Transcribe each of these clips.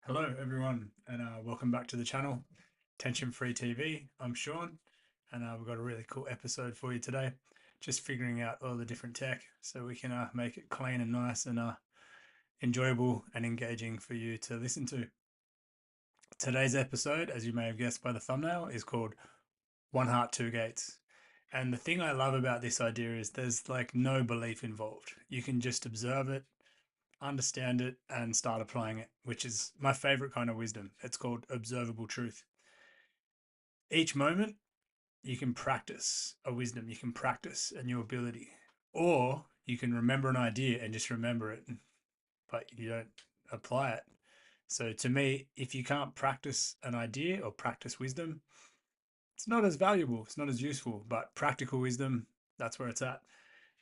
Hello, everyone, and welcome back to the channel, Tension Free TV. I'm Sean, and we've got a really cool episode for you today. Just figuring out all the different tech so we can make it clean and nice and enjoyable and engaging for you to listen to. Today's episode, as you may have guessed by the thumbnail, is called One Heart, Two Gates. And the thing I love about this idea is there's like no belief involved. You can just observe it, understand it, and start applying it, which is my favorite kind of wisdom. It's called observable truth. Each moment, you can practice a wisdom, you can practice a new ability, or you can remember an idea and just remember it, but you don't apply it. So to me, if you can't practice an idea or practice wisdom, it's not as valuable, it's not as useful, but practical wisdom, that's where it's at.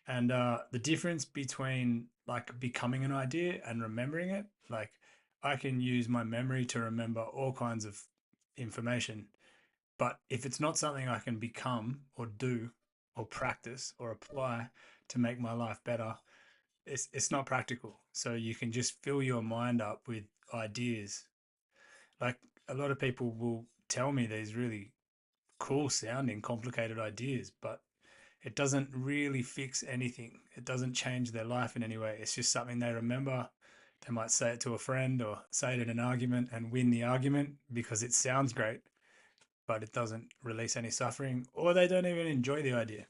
And the difference between like becoming an idea and remembering it, like I can use my memory to remember all kinds of information. But if it's not something I can become or do or practice or apply to make my life better, it's not practical. So you can just fill your mind up with ideas. Like a lot of people will tell me these really cool sounding, complicated ideas, but it doesn't really fix anything. It doesn't change their life in any way. It's just something they remember. They might say it to a friend or say it in an argument and win the argument because it sounds great, but it doesn't release any suffering, or they don't even enjoy the idea.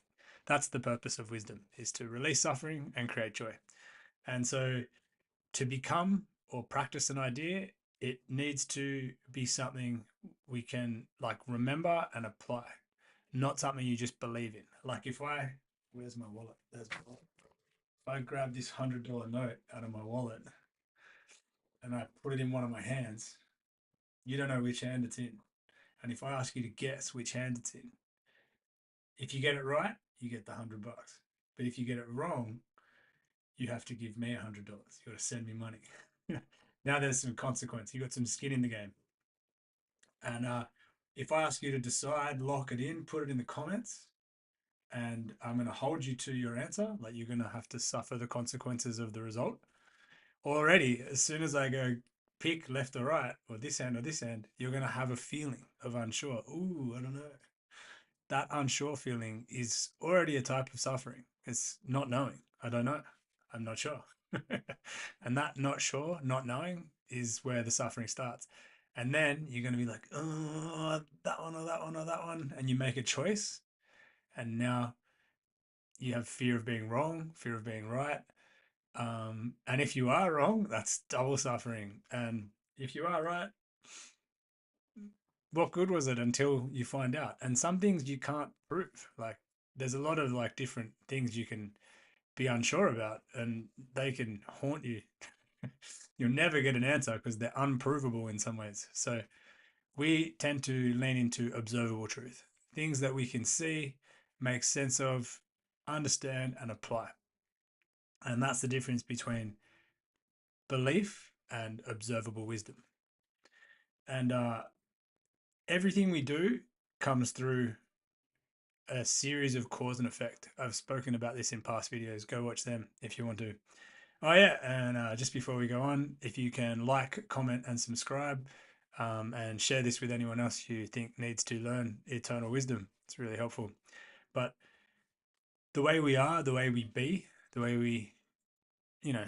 That's the purpose of wisdom, is to release suffering and create joy. And so to become or practice an idea, it needs to be something we can like remember and apply, not something you just believe in. Like if I, where's my wallet? There's my wallet. If I grab this $100 note out of my wallet and I put it in one of my hands, you don't know which hand it's in. And if I ask you to guess which hand it's in, if you get it right, you get the $100. But if you get it wrong, you have to give me $100. You got to send me money. Now there's some consequence. You got some skin in the game. And if I ask you to decide, lock it in, put it in the comments, and I'm going to hold you to your answer. Like you're going to have to suffer the consequences of the result. Already, as soon as I go pick left or right, or this hand, you're going to have a feeling of unsure. Ooh, I don't know. That unsure feeling is already a type of suffering. It's not knowing. I don't know. I'm not sure. And that not sure, not knowing is where the suffering starts. And then you're going to be like, oh, that one or that one or that one. And you make a choice. And now you have fear of being wrong, fear of being right. And if you are wrong, that's double suffering. And if you are right, what good was it until you find out? And some things you can't prove. Like there's a lot of like different things you can be unsure about and they can haunt you. You'll never get an answer because they're unprovable in some ways. So we tend to lean into observable truth, things that we can see, make sense of, understand, and apply. And that's the difference between belief and observable wisdom. And everything we do comes through a series of cause and effect. I've spoken about this in past videos. Go watch them if you want to. Oh, yeah. And just before we go on, if you can like, comment, and subscribe, and share this with anyone else you think needs to learn eternal wisdom, it's really helpful. But the way we are, the way we be, the way we, you know,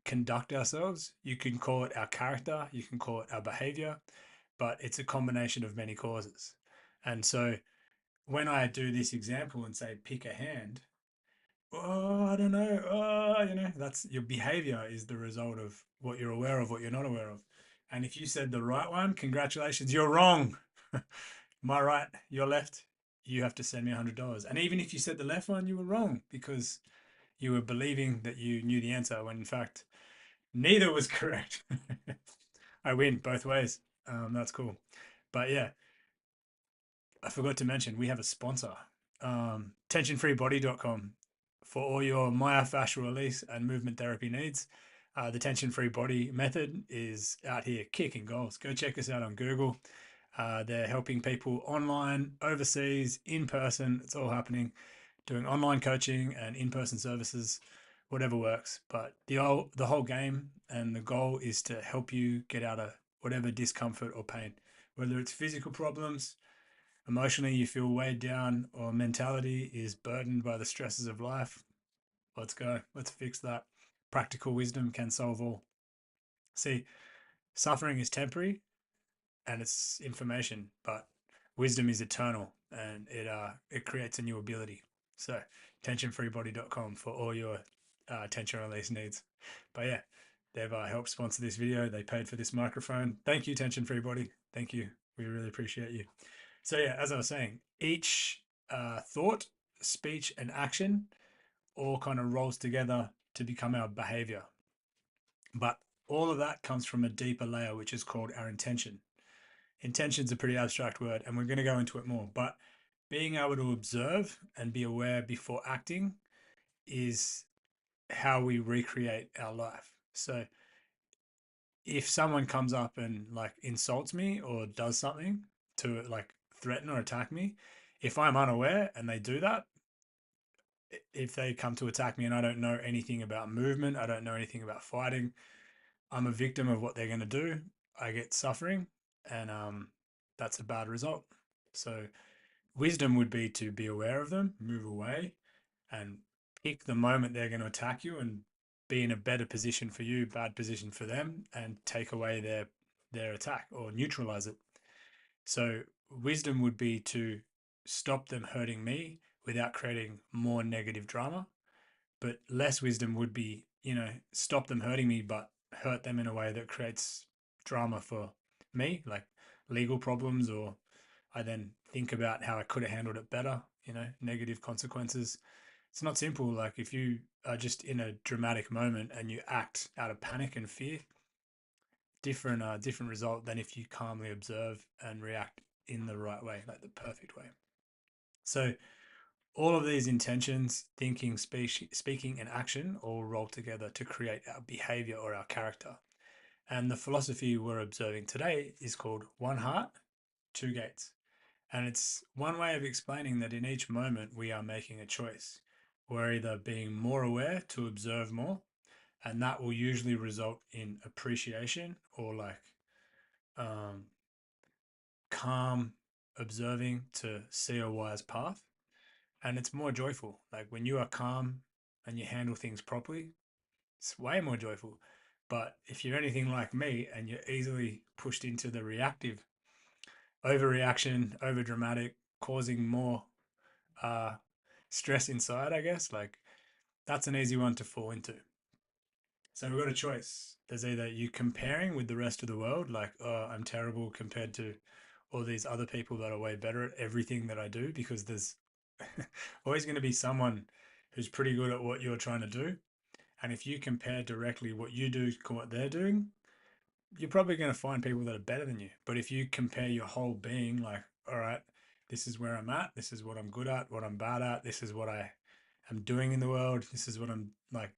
conduct ourselves, you can call it our character, you can call it our behavior, but it's a combination of many causes. And so when I do this example and say, pick a hand, oh, I don't know. Oh, that's your behavior is the result of what you're aware of, what you're not aware of. And if you said the right one, congratulations, you're wrong. My right, your left, you have to send me $100. And even if you said the left one, you were wrong because you were believing that you knew the answer when in fact neither was correct. I win both ways. That's cool. But yeah, I forgot to mention we have a sponsor, tensionfreebody.com for all your myofascial release and movement therapy needs. The tension free body method is out here kicking goals. Go check us out on Google. They're helping people online, overseas, in person. It's all happening, doing online coaching and in person services, whatever works. But the whole game and the goal is to help you get out of whatever discomfort or pain, whether it's physical problems, emotionally you feel weighed down, or mentality is burdened by the stresses of life. Let's go. Let's fix that. Practical wisdom can solve all. See, suffering is temporary and it's information, but wisdom is eternal and it creates a new ability. So tensionfreebody.com for all your tension release needs. But yeah, they've helped sponsor this video. They paid for this microphone. Thank you, Tension Free Body. Thank you. We really appreciate you. So yeah, as I was saying, each thought, speech, and action all kind of rolls together to become our behavior. But all of that comes from a deeper layer, which is called our intention. Intention's a pretty abstract word, and we're going to go into it more. But being able to observe and be aware before acting is how we recreate our life. So if someone comes up and like insults me or does something to like threaten or attack me, if I'm unaware and they do that, if they come to attack me and I don't know anything about movement, I don't know anything about fighting, I'm a victim of what they're going to do. I get suffering, and that's a bad result. So wisdom would be to be aware of them, move away, and pick the moment they're going to attack you and be in a better position for you, bad position for them, and take away their attack or neutralize it. So wisdom would be to stop them hurting me without creating more negative drama. But less wisdom would be, stop them hurting me, but hurt them in a way that creates drama for me, like legal problems, or I then think about how I could have handled it better, negative consequences. It's not simple. Like if you are just in a dramatic moment and you act out of panic and fear, different result than if you calmly observe and react in the right way, like the perfect way. So all of these intentions, thinking, speaking, and action all roll together to create our behavior or our character. And the philosophy we're observing today is called one heart, two gates. And it's one way of explaining that in each moment we are making a choice. We're either being more aware to observe more, and that will usually result in appreciation or like calm observing to see a wise path. And it's more joyful. Like when you are calm and you handle things properly, it's way more joyful. But if you're anything like me and you're easily pushed into the reactive, overreaction, over dramatic, causing more stress inside, I guess, like that's an easy one to fall into. So we've got a choice. There's either you comparing with the rest of the world, like, oh, I'm terrible compared to all these other people that are way better at everything that I do, because there's always going to be someone who's pretty good at what you're trying to do. And if you compare directly what you do to what they're doing, you're probably going to find people that are better than you. But if you compare your whole being, like, all right, this is where I'm at, this is what I'm good at, what I'm bad at, this is what I am doing in the world, this is what I'm like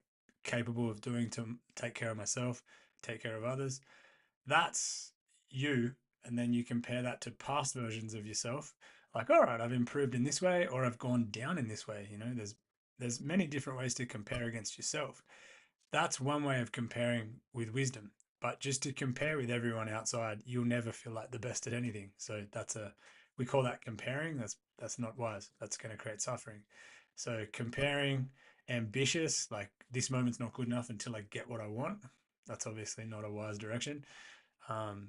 capable of doing to take care of myself, take care of others, that's you. And then you compare that to past versions of yourself, like, all right, I've improved in this way, or I've gone down in this way. There's many different ways to compare against yourself. That's one way of comparing with wisdom. But just to compare with everyone outside, you'll never feel like the best at anything. So we call that comparing. That's not wise. That's going to create suffering. So comparing, ambitious, like this moment's not good enough until I get what I want. That's obviously not a wise direction.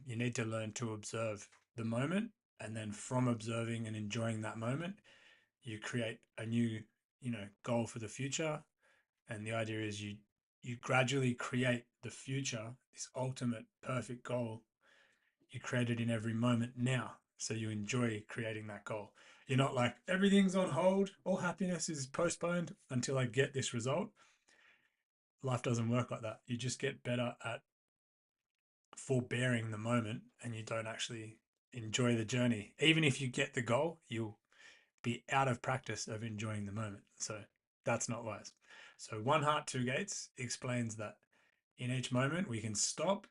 You need to learn to observe the moment, and then from observing and enjoying that moment, you create a new, goal for the future. And the idea is you gradually create the future, this ultimate perfect goal. You create it in every moment now. So you enjoy creating that goal. You're not like, everything's on hold, all happiness is postponed until I get this result. Life doesn't work like that. You just get better at forbearing the moment, and you don't actually enjoy the journey. Even if you get the goal, you'll be out of practice of enjoying the moment. So that's not wise. So one heart, two gates explains that in each moment we can stop,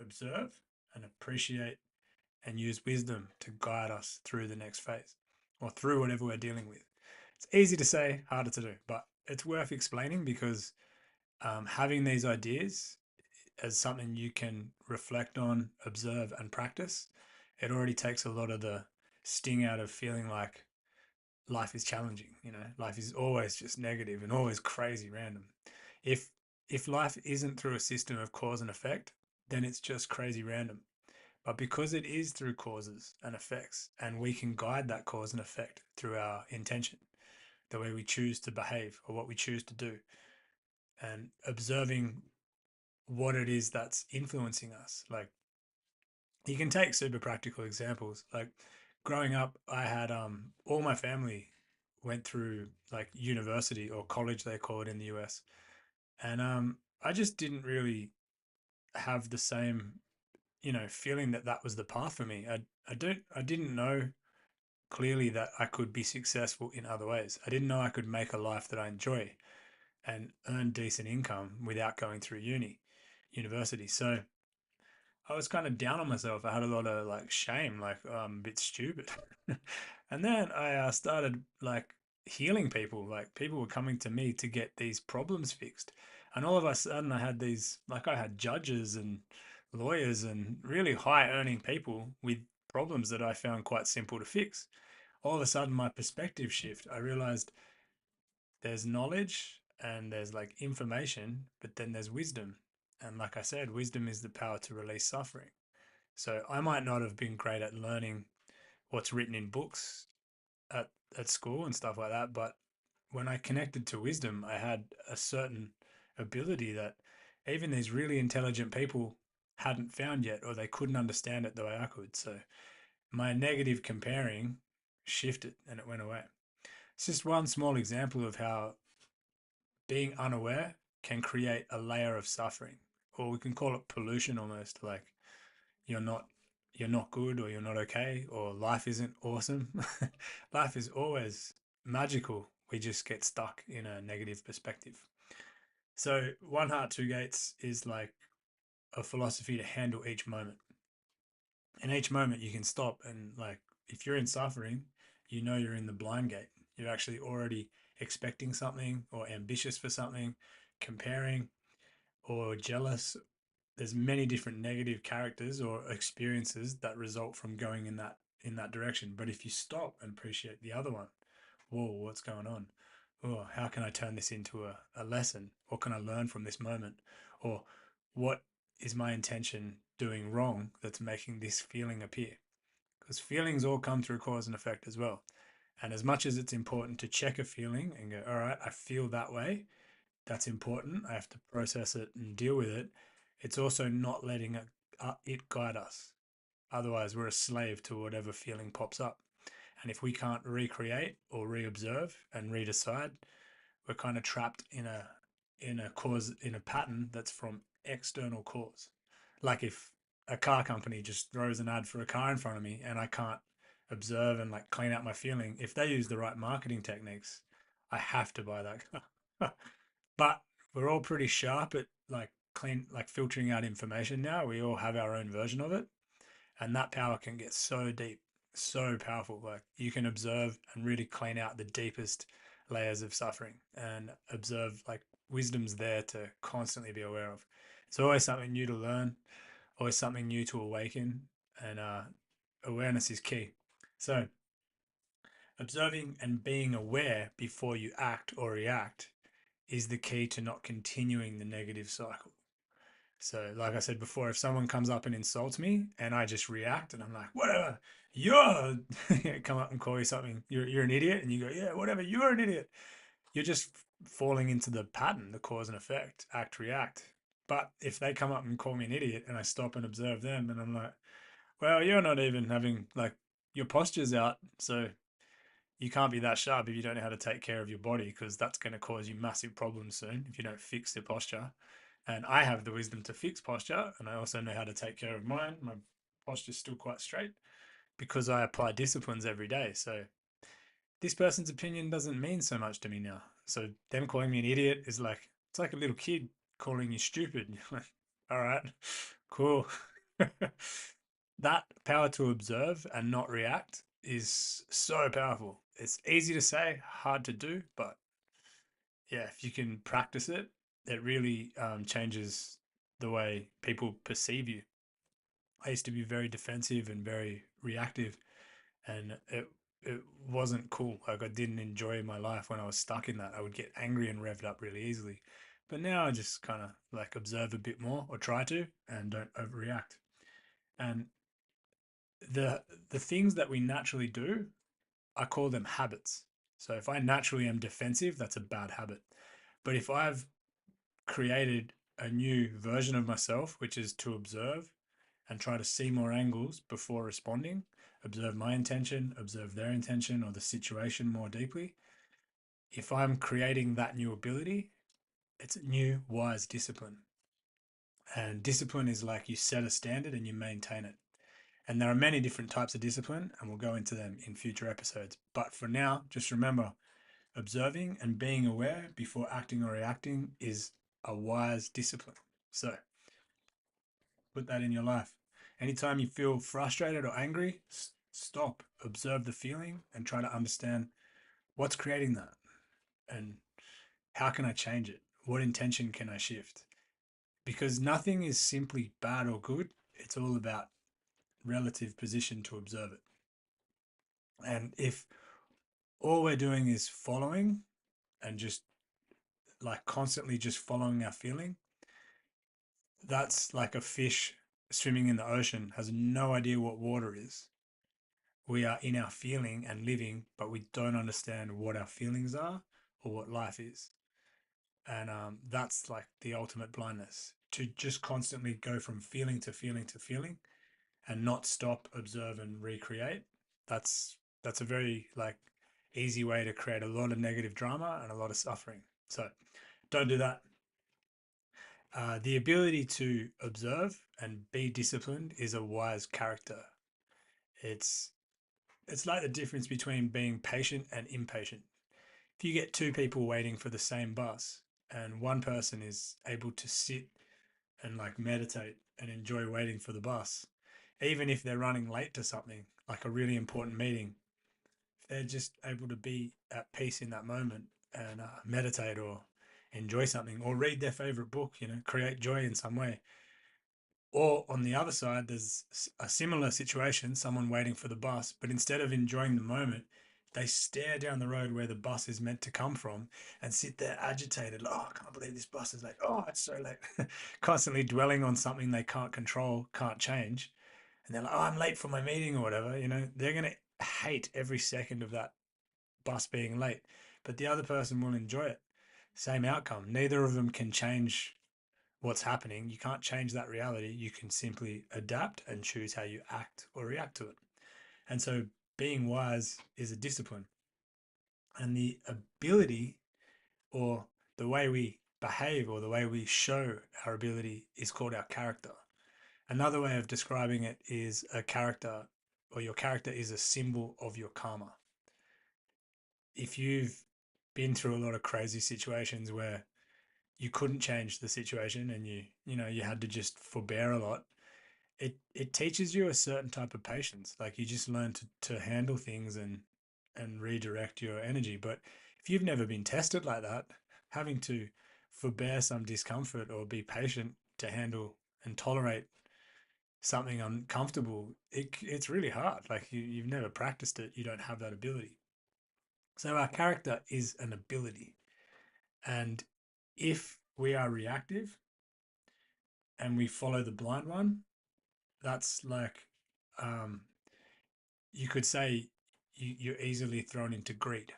observe, and appreciate and use wisdom to guide us through the next phase or through whatever we're dealing with. It's easy to say, harder to do, but it's worth explaining because having these ideas as something you can reflect on, observe, and practice, it already takes a lot of the sting out of feeling like life is challenging. Life is always just negative and always crazy random. If if life isn't through a system of cause and effect, then it's just crazy random. But because it is through causes and effects, and we can guide that cause and effect through our intention, the way we choose to behave or what we choose to do, and observing what it is that's influencing us. Like, you can take super practical examples. Like, growing up, I had all my family went through like university or college, they call it in the US. And I just didn't really have the same, feeling that that was the path for me. I didn't know clearly that I could be successful in other ways. I didn't know I could make a life that I enjoy and earn decent income without going through university. So I was kind of down on myself. I had a lot of like shame, like, oh, I'm a bit stupid. And then I started like healing people. Like, people were coming to me to get these problems fixed. And all of a sudden I had these, like, I had judges and lawyers and really high earning people with problems that I found quite simple to fix. All of a sudden my perspective shift. I realized there's knowledge and there's like information, but then there's wisdom. And like I said, wisdom is the power to release suffering. So I might not have been great at learning what's written in books at, at school and stuff like that, but when I connected to wisdom, I had a certain ability that even these really intelligent people hadn't found yet, or they couldn't understand it the way I could. So my negative comparing shifted and it went away. It's just one small example of how being unaware can create a layer of suffering, or we can call it pollution almost. Like, you're not you're not good, or you're not okay, or life isn't awesome. Life is always magical. We just get stuck in a negative perspective. So one heart, two gates is like a philosophy to handle each moment. In each moment you can stop and, like, if you're in suffering, you're in the blind gate. You're actually already expecting something or ambitious for something, comparing or jealous. There's many different negative characters or experiences that result from going in that direction. But if you stop and appreciate the other one, whoa, what's going on? Oh, how can I turn this into a lesson? What can I learn from this moment? Or what is my intention doing wrong that's making this feeling appear? Because feelings all come through cause and effect as well. And as much as it's important to check a feeling and go, all right, I feel that way, that's important. I have to process it and deal with it. It's also not letting it guide us. Otherwise, we're a slave to whatever feeling pops up. And if we can't recreate or re-observe and redecide, we're kind of trapped in a pattern that's from external cause. Like, if a car company just throws an ad for a car in front of me and I can't observe and like clean out my feeling, if they use the right marketing techniques, I have to buy that car. But we're all pretty sharp at like filtering out information now. We all have our own version of it, and that power can get so deep, so powerful. Like, you can observe and really clean out the deepest layers of suffering and observe, like, wisdom's there to constantly be aware of. It's always something new to learn, always something new to awaken, and awareness is key. So observing and being aware before you act or react is the key to not continuing the negative cycle. So, like I said before, if someone comes up and insults me and I just react and I'm like, whatever, you're come up and call you something, you're an idiot, and you go, yeah, whatever, you're an idiot. You're just falling into the pattern, the cause and effect, act, react. But if they come up and call me an idiot and I stop and observe them, and I'm like, well, you're not even having, like, your posture's out. So you can't be that sharp if you don't know how to take care of your body, because that's going to cause you massive problems soon if you don't fix your posture. And I have the wisdom to fix posture, and I also know how to take care of mine. My posture's still quite straight because I apply disciplines every day. So this person's opinion doesn't mean so much to me now. So them calling me an idiot is like, it's like a little kid calling you stupid. You're like, all right, cool. That power to observe and not react is so powerful. It's easy to say, hard to do, but yeah, if you can practice it, it really changes the way people perceive you. I used to be very defensive and very reactive, and it wasn't cool. Like, I didn't enjoy my life when I was stuck in that. I would get angry and revved up really easily. But now I just kind of like observe a bit more, or try to, and don't overreact. And the the things that we naturally do, I call them habits. So if I naturally am defensive, that's a bad habit. But if I've created a new version of myself, which is to observe and try to see more angles before responding, observe my intention, observe their intention or the situation more deeply. If I'm creating that new ability, it's a new wise discipline. And discipline is like you set a standard and you maintain it. And there are many different types of discipline, and we'll go into them in future episodes. But for now, just remember, observing and being aware before acting or reacting is a wise discipline. So put that in your life. Anytime you feel frustrated or angry, stop, observe the feeling, and try to understand what's creating that, and how can I change it? What intention can I shift? Because nothing is simply bad or good. It's all about relative position to observe it. And if all we're doing is following and just like constantly just following our feeling, that's like a fish swimming in the ocean, has no idea what water is. We are in our feeling and living, but we don't understand what our feelings are or what life is. And that's like the ultimate blindness, to just constantly go from feeling to feeling to feeling and not stop, observe, and recreate. That's a very like easy way to create a lot of negative drama and a lot of suffering. So don't do that. The ability to observe and be disciplined is a wise character. It's it's like the difference between being patient and impatient. If you get two people waiting for the same bus and one person is able to sit and like meditate and enjoy waiting for the bus, even if they're running late to something like a really important meeting, if they're just able to be at peace in that moment and meditate or enjoy something or read their favorite book, create joy in some way. Or on the other side, there's a similar situation, someone waiting for the bus, but instead of enjoying the moment, they stare down the road where the bus is meant to come from and sit there agitated. Like, oh, I can't believe this bus is late. Oh, it's so late. Constantly dwelling on something they can't control, can't change. And they're like, oh, I'm late for my meeting or whatever. They're going to hate every second of that bus being late, but the other person will enjoy it. Same outcome. Neither of them can change what's happening. You can't change that reality. You can simply adapt and choose how you act or react to it. And so being wise is a discipline. And the ability, or the way we behave or the way we show our ability, is called our character. Another way of describing it is a character, or your character is a symbol of your karma. If you've been through a lot of crazy situations where you couldn't change the situation and you had to just forbear a lot, it teaches you a certain type of patience. Like, you just learn to handle things and redirect your energy. But if you've never been tested like that, having to forbear some discomfort or be patient to handle and tolerate something uncomfortable, it's really hard. Like, you've never practiced it, you don't have that ability. So our character is an ability. And if we are reactive and we follow the blind one, that's like, um, you could say you're easily thrown into greed.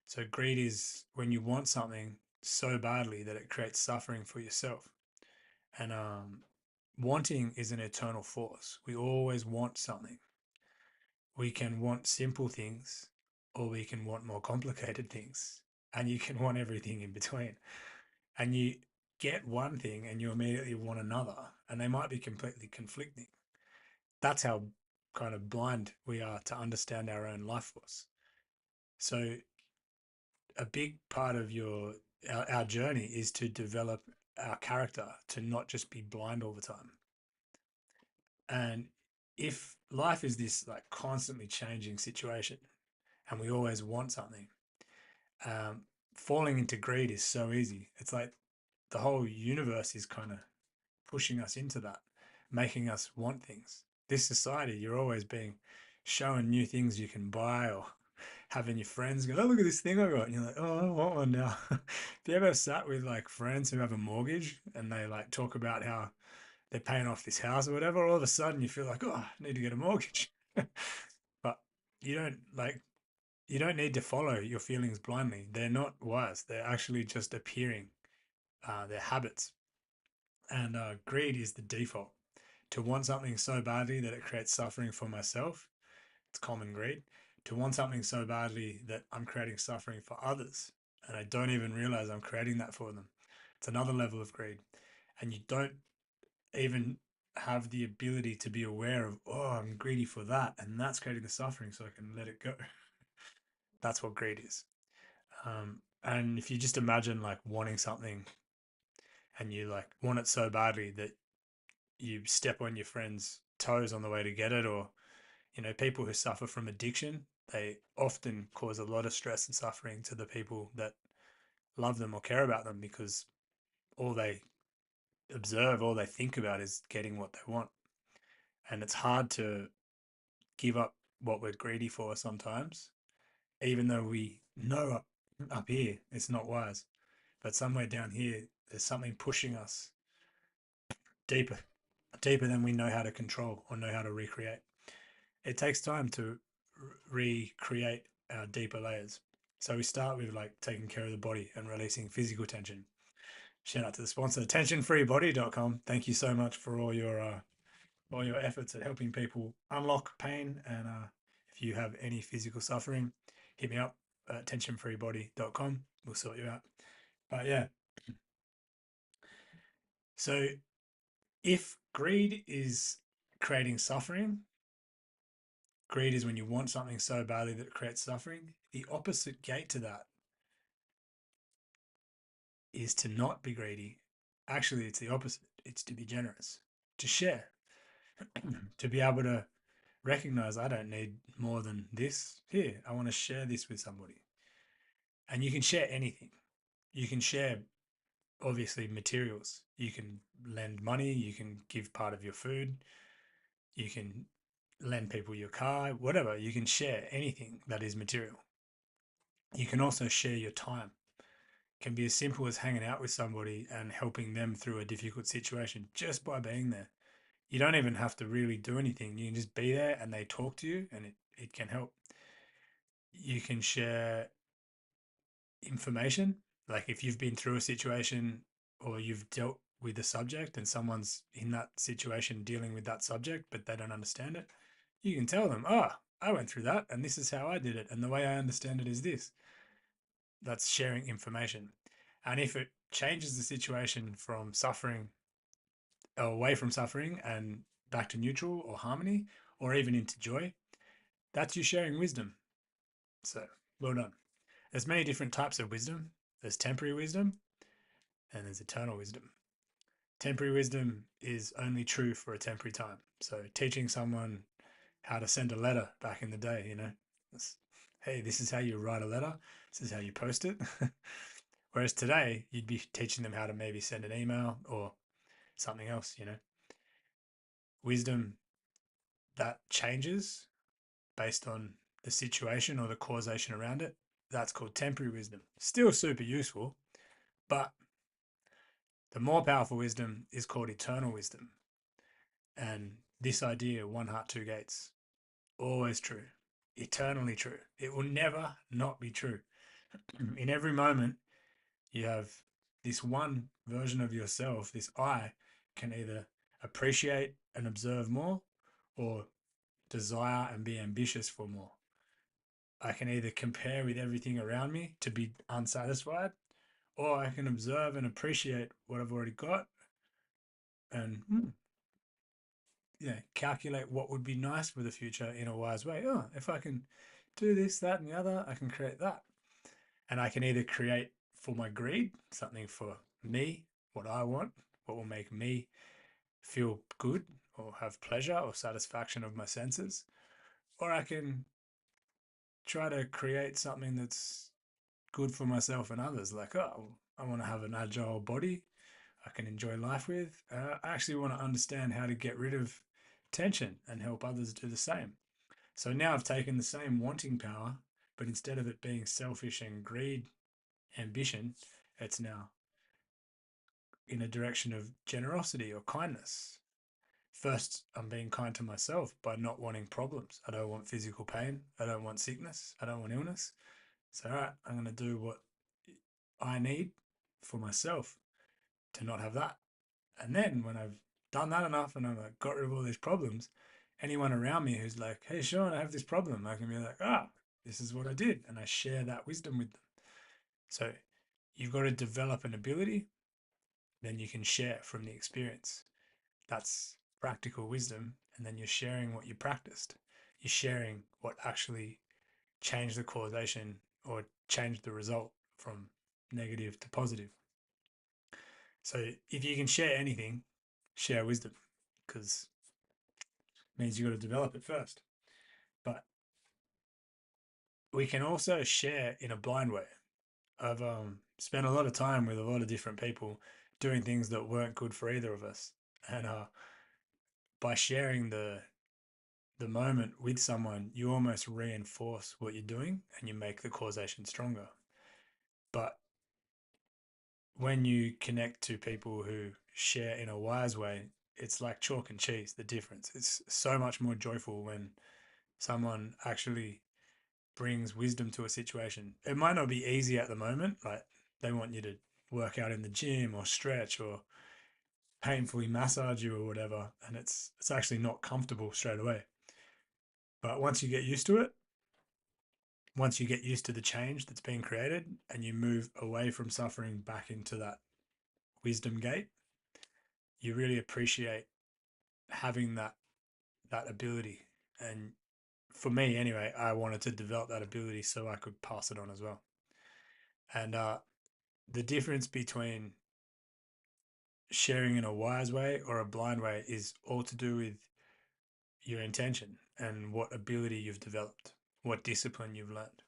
So greed is when you want something so badly that it creates suffering for yourself. And wanting is an eternal force. We always want something. We can want simple things, or we can want more complicated things, and you can want everything in between. And you get one thing and you immediately want another, and they might be completely conflicting. That's how kind of blind we are to understand our own life force. So a big part of our journey is to develop our character, to not just be blind all the time. And if life is this like constantly changing situation and we always want something, um, falling into greed is so easy. It's like the whole universe is kind of pushing us into that, making us want things. This society, you're always being shown new things you can buy, or having your friends go, oh, look at this thing I got. And you're like, oh, I want one now. Have you ever sat with like friends who have a mortgage and they like talk about how they're paying off this house or whatever? All of a sudden you feel like, oh, I need to get a mortgage. But you don't like, you don't need to follow your feelings blindly. They're not wise. They're actually just appearing. They're habits. And greed is the default. To want something so badly that it creates suffering for myself, it's common greed. To want something so badly that I'm creating suffering for others and I don't even realize I'm creating that for them, it's another level of greed. And you don't even have the ability to be aware of, oh, I'm greedy for that, and that's creating the suffering, so I can let it go. That's what greed is. And if you just imagine like wanting something and you like want it so badly that you step on your friend's toes on the way to get it, or people who suffer from addiction, they often cause a lot of stress and suffering to the people that love them or care about them, because all they observe, all they think about is getting what they want. And it's hard to give up what we're greedy for sometimes, even though we know up here it's not wise. But somewhere down here, there's something pushing us deeper, deeper than we know how to control or know how to recreate. It takes time to recreate our deeper layers. So we start with like taking care of the body and releasing physical tension. Shout out to the sponsor, tensionfreebody.com. Thank you so much for all your efforts at helping people unlock pain. And if you have any physical suffering, hit me up at tensionfreebody.com. We'll sort you out. But yeah, so if greed is creating suffering, greed is when you want something so badly that it creates suffering. The opposite gate to that is to not be greedy. Actually, it's the opposite. It's to be generous, to share, to be able to recognize I don't need more than this. Here, I want to share this with somebody. And you can share anything. You can share, obviously, materials. You can lend money. You can give part of your food. You can lend people your car, whatever. You can share anything that is material. You can also share your time. Can be as simple as hanging out with somebody and helping them through a difficult situation just by being there. You don't even have to really do anything. You can just be there and they talk to you, and it can help. You can share information. Like if you've been through a situation or you've dealt with a subject and someone's in that situation dealing with that subject, but they don't understand it, you can tell them, oh, I went through that and this is how I did it. And the way I understand it is this. That's sharing information. And if it changes the situation from suffering, away from suffering and back to neutral or harmony, or even into joy, that's you sharing wisdom. So well done. There's many different types of wisdom. There's temporary wisdom and there's eternal wisdom. Temporary wisdom is only true for a temporary time. So teaching someone how to send a letter back in the day, hey, this is how you write a letter. This is how you post it. Whereas today, you'd be teaching them how to maybe send an email or something else. Wisdom that changes based on the situation or the causation around it. That's called temporary wisdom. Still super useful, but the more powerful wisdom is called eternal wisdom. And this idea, one heart, two gates, always true, eternally true. It will never not be true. In every moment, you have this one version of yourself, this I can either appreciate and observe more or desire and be ambitious for more. I can either compare with everything around me to be unsatisfied, or I can observe and appreciate what I've already got and calculate what would be nice for the future in a wise way. Oh, if I can do this, that, and the other, I can create that. And I can either create for my greed, something for me, what I want, what will make me feel good or have pleasure or satisfaction of my senses, or I can try to create something that's good for myself and others. Like, oh, I want to have an agile body. I can enjoy life with. I actually want to understand how to get rid of tension and help others do the same. So now I've taken the same wanting power, but instead of it being selfish and greed, ambition, it's now in a direction of generosity or kindness. First, I'm being kind to myself by not wanting problems. I don't want physical pain. I don't want sickness. I don't want illness. So, all right, I'm going to do what I need for myself to not have that. And then when I've done that enough and I've like got rid of all these problems, anyone around me who's like, hey, Sean, I have this problem, I can be like, this is what I did. And I share that wisdom with them. So you've got to develop an ability, then you can share from the experience. That's practical wisdom. And then you're sharing what you practiced. You're sharing what actually changed the causation or changed the result from negative to positive. So if you can share anything, share wisdom, because it means you've got to develop it first. But we can also share in a blind way. I've spent a lot of time with a lot of different people doing things that weren't good for either of us. And by sharing the moment with someone, you almost reinforce what you're doing and you make the causation stronger. But when you connect to people who share in a wise way, it's like chalk and cheese, the difference. It's so much more joyful when someone actually brings wisdom to a situation. It might not be easy at the moment, like they want you to work out in the gym or stretch or painfully massage you or whatever, and it's actually not comfortable straight away. But once you get used to it, once you get used to the change that's being created and you move away from suffering back into that wisdom gate, you really appreciate having that ability. And for me anyway, I wanted to develop that ability so I could pass it on as well. And the difference between sharing in a wise way or a blind way is all to do with your intention and what ability you've developed, what discipline you've learned.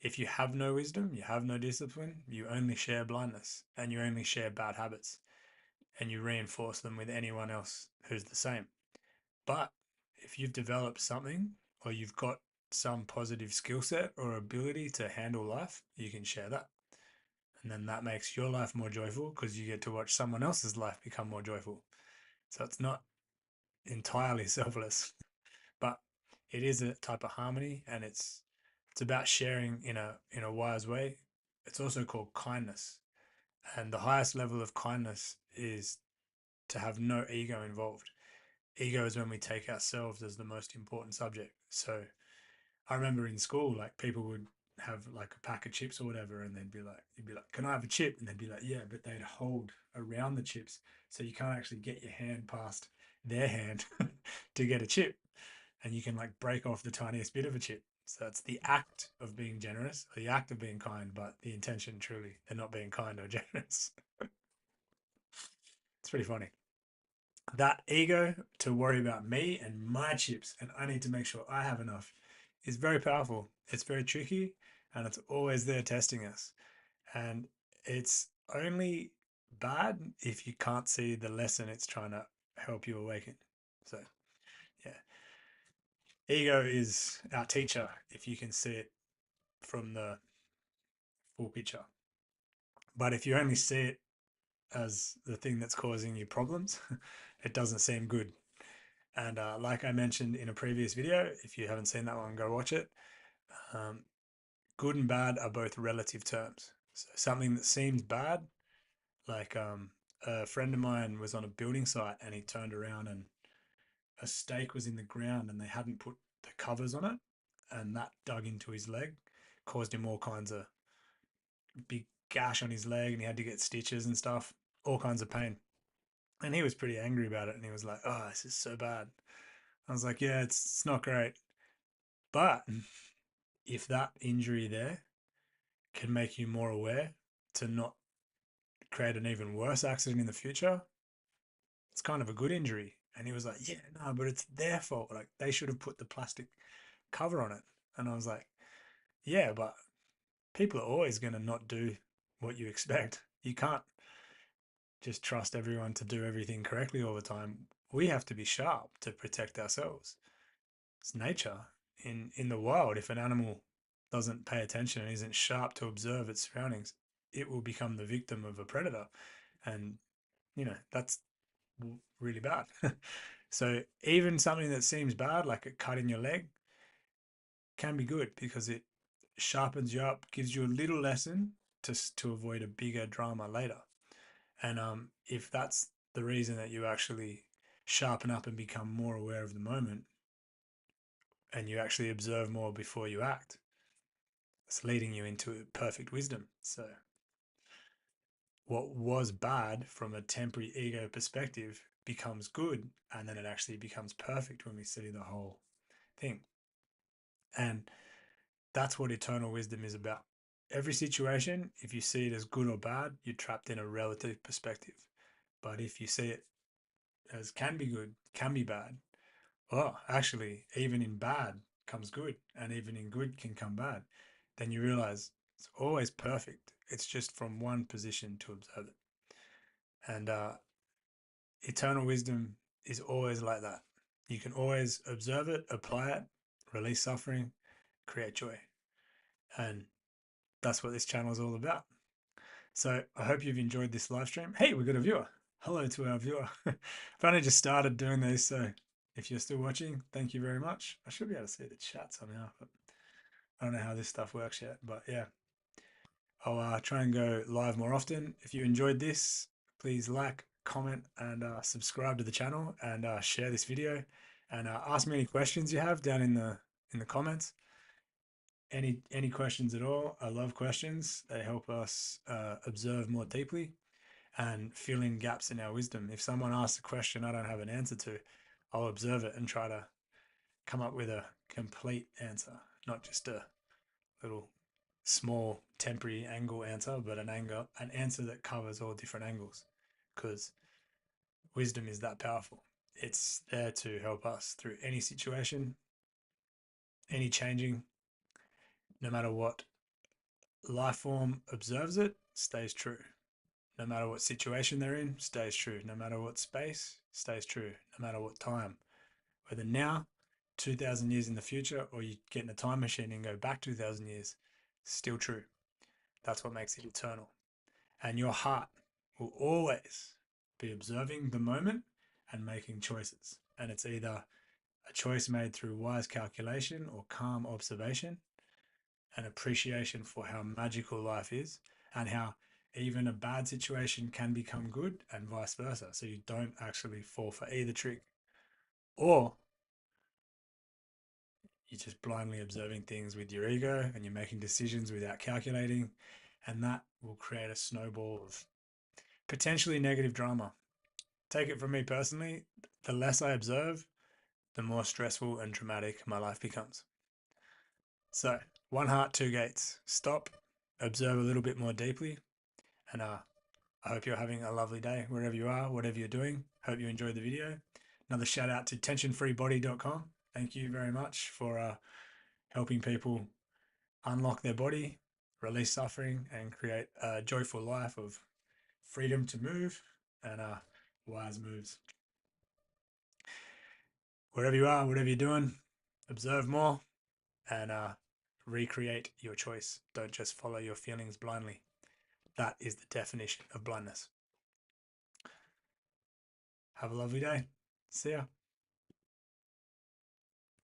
If you have no wisdom, you have no discipline, you only share blindness and you only share bad habits and you reinforce them with anyone else who's the same. But if you've developed something or you've got some positive skill set or ability to handle life, you can share that. And then that makes your life more joyful because you get to watch someone else's life become more joyful. So it's not entirely selfless, but it is a type of harmony, and it's about sharing in a wise way. It's also called kindness, and the highest level of kindness is to have no ego involved. Ego is when we take ourselves as the most important subject. So I remember in school, like people would have like a pack of chips or whatever, and they'd be like, you'd be like, "Can I have a chip?" And they'd be like, "Yeah," but they'd hold around the chips, so you can't actually get your hand past their hand to get a chip, and you can like break off the tiniest bit of a chip. So it's the act of being generous, or the act of being kind, but the intention truly, they're not being kind or generous. It's pretty funny. That ego to worry about me and my chips, and I need to make sure I have enough, is very powerful. It's very tricky, and it's always there testing us. And it's only bad if you can't see the lesson it's trying to help you awaken. So, yeah, ego is our teacher if you can see it from the full picture. But if you only see it as the thing that's causing you problems, it doesn't seem good. And like I mentioned in a previous video, if you haven't seen that one, go watch it. Um, good and bad are both relative terms. So something that seems bad, like a friend of mine was on a building site and he turned around and a stake was in the ground and they hadn't put the covers on it, and that dug into his leg, caused him all kinds of big gash on his leg, and he had to get stitches and stuff, all kinds of pain. And he was pretty angry about it, and he was like, "Oh, this is so bad." I was like, "Yeah, it's not great, but if that injury there can make you more aware to not create an even worse accident in the future, it's kind of a good injury." And he was like, "Yeah, no, but it's their fault. Like they should have put the plastic cover on it." And I was like, "Yeah, but people are always going to not do what you expect. You can't just trust everyone to do everything correctly all the time. We have to be sharp to protect ourselves. It's nature in the wild. If an animal doesn't pay attention and isn't sharp to observe its surroundings, it will become the victim of a predator, and that's really bad. So even something that seems bad, like a cut in your leg, can be good because it sharpens you up, gives you a little lesson to avoid a bigger drama later. And if that's the reason that you actually sharpen up and become more aware of the moment, and you actually observe more before you act, it's leading you into perfect wisdom. So what was bad from a temporary ego perspective becomes good, and then it actually becomes perfect when we see the whole thing. And that's what eternal wisdom is about. Every situation, if you see it as good or bad, you're trapped in a relative perspective. But if you see it as can be good, can be bad, oh, actually, even in bad comes good, and even in good can come bad, then you realize it's always perfect. It's just from one position to observe it. And eternal wisdom is always like that. You can always observe it, apply it, release suffering, create joy. And that's what this channel is all about. So I hope you've enjoyed this live stream. Hey, we've got a viewer. Hello to our viewer. I've only just started doing these, so if you're still watching, thank you very much. I should be able to see the chat somehow, but I don't know how this stuff works yet. But yeah, I'll try and go live more often. If you enjoyed this, please like, comment, and subscribe to the channel, and share this video, and ask me any questions you have down in the comments. Any questions at all? I love questions. They help us observe more deeply and fill in gaps in our wisdom. If someone asks a question I don't have an answer to, I'll observe it and try to come up with a complete answer, not just a little small temporary angle answer, but an answer that covers all different angles. Because wisdom is that powerful. It's there to help us through any situation, any changing, no matter what life form observes it, stays true. No matter what situation they're in, stays true. No matter what space, stays true. No matter what time. Whether now, 2,000 years in the future, or you get in a time machine and go back 2,000 years, still true. That's what makes it eternal. And your heart will always be observing the moment and making choices. And it's either a choice made through wise calculation or calm observation, an appreciation for how magical life is and how even a bad situation can become good and vice versa. So you don't actually fall for either trick, or you're just blindly observing things with your ego and you're making decisions without calculating. And that will create a snowball of potentially negative drama. Take it from me personally, the less I observe, the more stressful and dramatic my life becomes. So, one heart, two gates. Stop, observe a little bit more deeply, and I hope you're having a lovely day wherever you are, whatever you're doing. Hope you enjoyed the video. Another shout out to tensionfreebody.com. Thank you very much for helping people unlock their body, release suffering, and create a joyful life of freedom to move and wise moves. Wherever you are, whatever you're doing, observe more and recreate your choice. Don't just follow your feelings blindly. That is the definition of blindness. Have a lovely day. See ya.